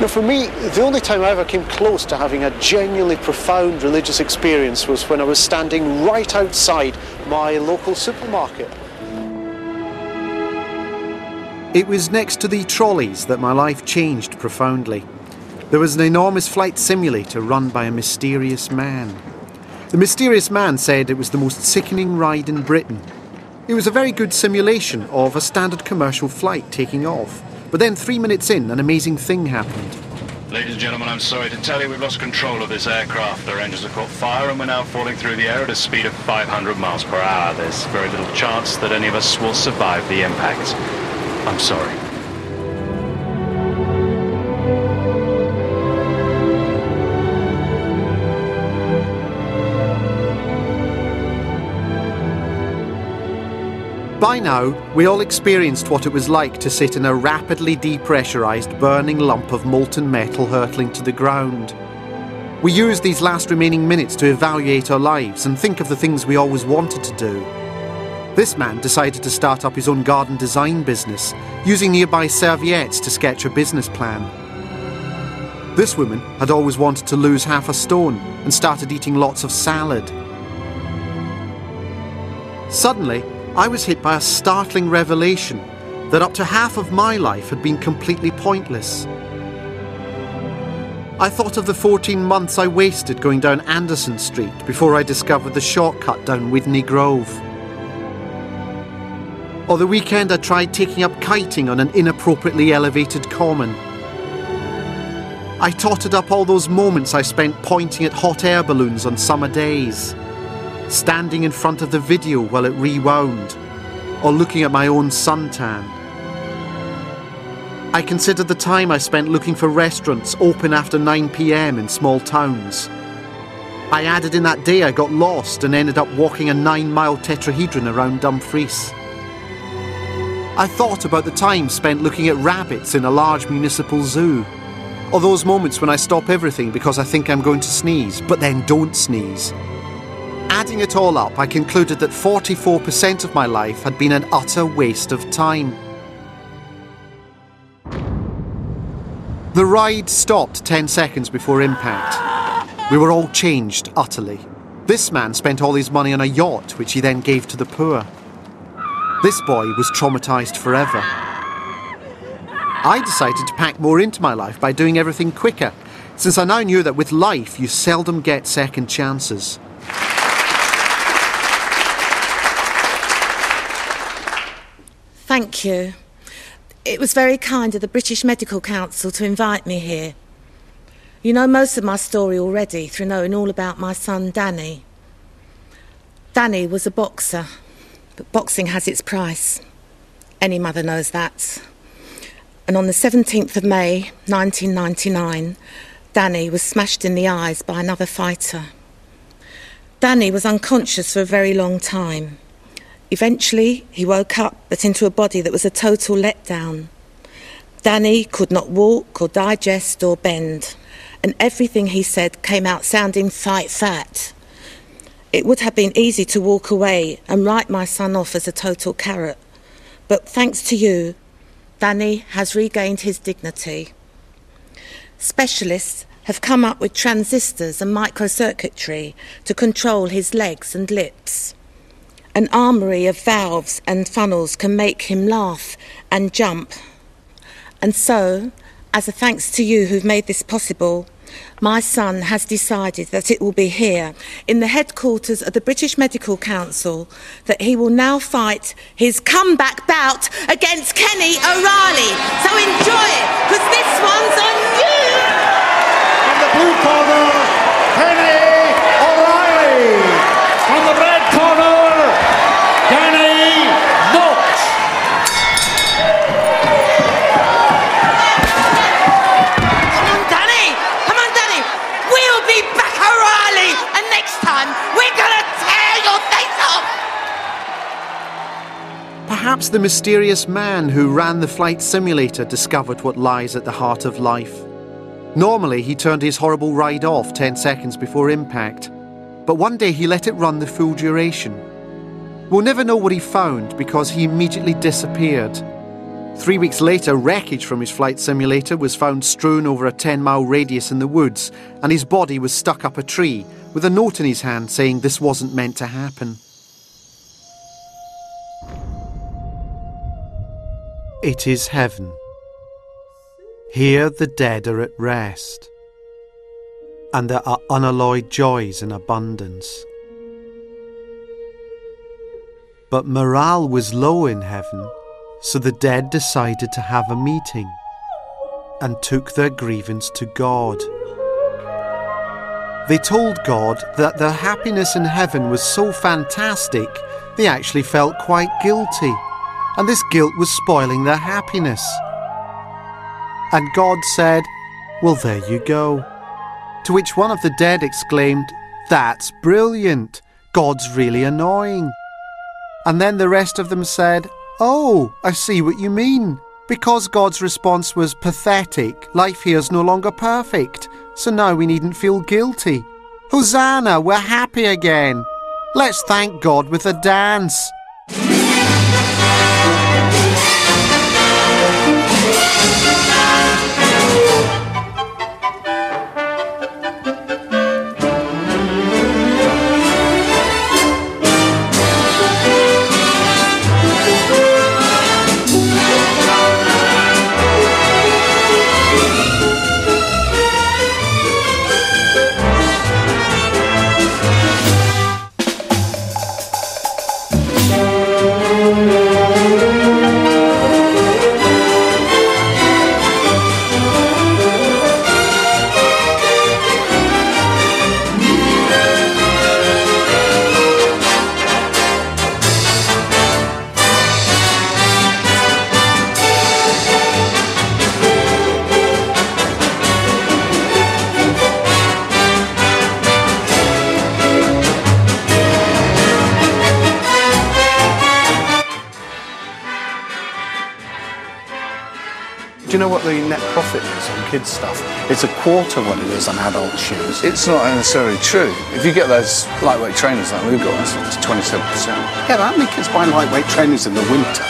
For me, the only time I ever came close to having a genuinely profound religious experience was when I was standing right outside my local supermarket. It was next to the trolleys that my life changed profoundly. There was an enormous flight simulator run by a mysterious man. The mysterious man said it was the most sickening ride in Britain. It was a very good simulation of a standard commercial flight taking off. But then 3 minutes in, an amazing thing happened. Ladies and gentlemen, I'm sorry to tell you we've lost control of this aircraft. Our engines have caught fire and we're now falling through the air at a speed of 500 miles per hour. There's very little chance that any of us will survive the impact. I'm sorry. By now, we all experienced what it was like to sit in a rapidly depressurised, burning lump of molten metal hurtling to the ground. We used these last remaining minutes to evaluate our lives and think of the things we always wanted to do. This man decided to start up his own garden design business, using nearby serviettes to sketch a business plan. This woman had always wanted to lose half a stone and started eating lots of salad. Suddenly, I was hit by a startling revelation that up to half of my life had been completely pointless. I thought of the 14 months I wasted going down Anderson Street before I discovered the shortcut down Withney Grove. Or the weekend I tried taking up kiting on an inappropriately elevated common. I totted up all those moments I spent pointing at hot air balloons on summer days, standing in front of the video while it rewound, or looking at my own suntan. I considered the time I spent looking for restaurants open after 9 p.m. in small towns. I added in that day I got lost and ended up walking a 9-mile tetrahedron around Dumfries. I thought about the time spent looking at rabbits in a large municipal zoo, or those moments when I stop everything because I think I'm going to sneeze, but then don't sneeze. Adding it all up, I concluded that 44% of my life had been an utter waste of time. The ride stopped 10 seconds before impact. We were all changed utterly. This man spent all his money on a yacht, which he then gave to the poor. This boy was traumatised forever. I decided to pack more into my life by doing everything quicker, since I now knew that with life you seldom get second chances. Thank you. It was very kind of the British Medical Council to invite me here. You know most of my story already through knowing all about my son Danny. Danny was a boxer, but boxing has its price. Any mother knows that. And on the 17th of May 1999, Danny was smashed in the eyes by another fighter. Danny was unconscious for a very long time. Eventually, he woke up, but into a body that was a total letdown. Danny could not walk or digest or bend, and everything he said came out sounding fight fat. It would have been easy to walk away and write my son off as a total carrot, but thanks to you, Danny has regained his dignity. Specialists have come up with transistors and microcircuitry to control his legs and lips. An armoury of valves and funnels can make him laugh and jump. And so, as a thanks to you who've made this possible, my son has decided that it will be here, in the headquarters of the British Medical Council, that he will now fight his comeback bout against Kenny O'Reilly. So enjoy it, because this one's on you! From the blue corner, Kenny O'Reilly! From the red corner, Danny Knox! Come on, Danny! We'll be back, O'Reilly! And next time, we're gonna tear your face off! Perhaps the mysterious man who ran the flight simulator discovered what lies at the heart of life. Normally, he turned his horrible ride off 10 seconds before impact, but one day he let it run the full duration. We'll never know what he found because he immediately disappeared. 3 weeks later, wreckage from his flight simulator was found strewn over a 10-mile radius in the woods, and his body was stuck up a tree with a note in his hand saying this wasn't meant to happen. It is heaven. Here the dead are at rest, and there are unalloyed joys in abundance. But morale was low in heaven, so the dead decided to have a meeting and took their grievance to God. They told God that their happiness in heaven was so fantastic they actually felt quite guilty, and this guilt was spoiling their happiness. And God said, "Well, there you go." To which one of the dead exclaimed, "That's brilliant. God's really annoying." And then the rest of them said, "Oh, I see what you mean. Because God's response was pathetic, life here's no longer perfect, so now we needn't feel guilty. Hosanna, we're happy again. Let's thank God with a dance." Do you know what the net profit is on kids' stuff? It's a quarter what it is on adult shoes. It's not necessarily true. If you get those lightweight trainers like we've got, it's 27%. Yeah, but how many kids buy lightweight trainers in the winter?